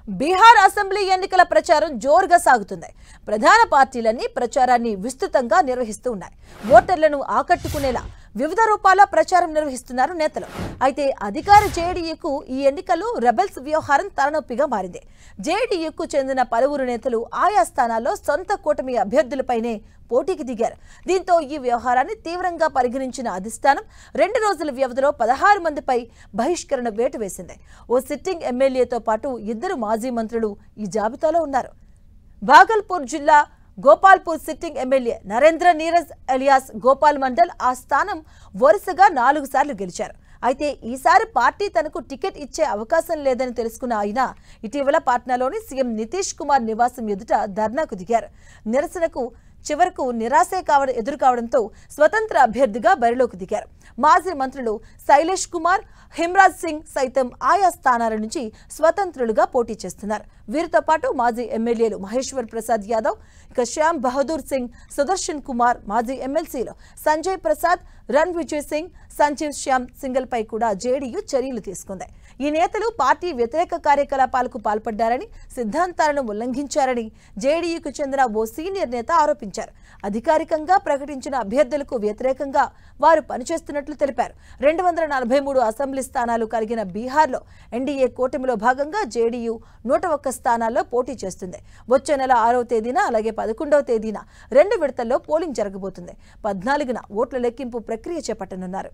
Bihar assembly ఎన్నికల ప్రచారం జోరుగా సాగుతుంది. ప్రధాన పార్టీలన్నీ ప్రచారాన్ని విస్తృతంగా నిర్వహిస్తూ ఉన్నాయి. ఓటర్లను ఆకట్టుకునేలా వివిధ రూపాల ప్రచారం నిర్వహిస్తున్నారు నేతలు. అయితే అధికార జేడీయూకు ఈ ఎన్నికల్లో రెబెల్స్ వ్యవహారం తలనొప్పిగా మారింది. జేడీయూకు చెందిన పలువురు నేతలు ఆయా స్థానాల్లో సొంత కూటమి అభ్యర్థులపైనే పోటీకి దిగారు. దీంతో ఈ వ్యవహారాన్ని తీవ్రంగా పరిగణించిన అధిష్టానం 2 రోజుల వ్యవధిలో 16 మందిపై బహిష్కరణ వేటు వేసింది. ఓ సిట్టింగ్ ఎమ్మెల్యేతో పాటు 2 మాజీ మంత్రులు ఈ జాబితాలో ఉన్నారు. భాగల్పూర్ జిల్లా Gopalpur sitting MLA Narendra Neeraj alias Gopal mandal ఆ స్థానం వరుసగా 4 సార్లు గెలిచారు. అయితే ఈసారి పార్టీ తనకు టికెట్ ఇచ్చే అవకాశం లేదని తెలుసుకున్న ఆయన ఇటీవల పాట్నాలోని సీఎం నితీష్ కుమార్ నివాసం ఎదుట ధర్నాకు దిగారు. నిరసనకు చివరకు నిరాశే ఎదురుకావడంతో స్వతంత్ర అభ్యర్థిగా బరిలోకి దిగారు. మాజీ మంత్రులు శైలేష్ కుమార్, హిమ్రాజ్ సింగ్ సైతం ఆయా స్థానాల నుంచి స్వతంత్రులుగా పోటీ చేస్తున్నారు. వీరితో పాటు మాజీ ఎమ్మెల్యేలు మహేశ్వర్ ప్రసాద్ యాదవ్, శ్యామ్ బహదూర్ సింగ్, సుదర్శన్ కుమార్, మాజీ ఎమ్మెల్సీలు సంజయ్ ప్రసాద్, రన్ విజయ్ సింగ్, సంజీవ్ శ్యామ్ సింగల్ పై కూడా జేడీయూ చర్యలు తీసుకుంది. ఈ నేతలు పార్టీ వ్యతిరేక కార్యకలాపాలకు పాల్పడ్డారని, సిద్ధాంతాలను ఉల్లంఘించారని జేడీయూకు చెందిన ఓ సీనియర్ నేత ఆరోపించారు. అధికారికంగా ప్రకటించిన అభ్యర్థులకు వ్యతిరేకంగా వారు పనిచేస్తున్నట్లు తెలిపారు. 243 అసెంబ్లీ స్థానాలు కలిగిన బీహార్లో ఎన్డీఏ కూటమిలో భాగంగా జేడీయూ 101 స్థానాల్లో పోటీ చేస్తుంది. వచ్చే నెల 6వ తేదీన అలాగే 11వ తేదీన 2 విడతల్లో పోలింగ్ జరగబోతుంది. 14న ఓట్ల లెక్కింపు ప్రక్రియ చేపట్టనున్నారు.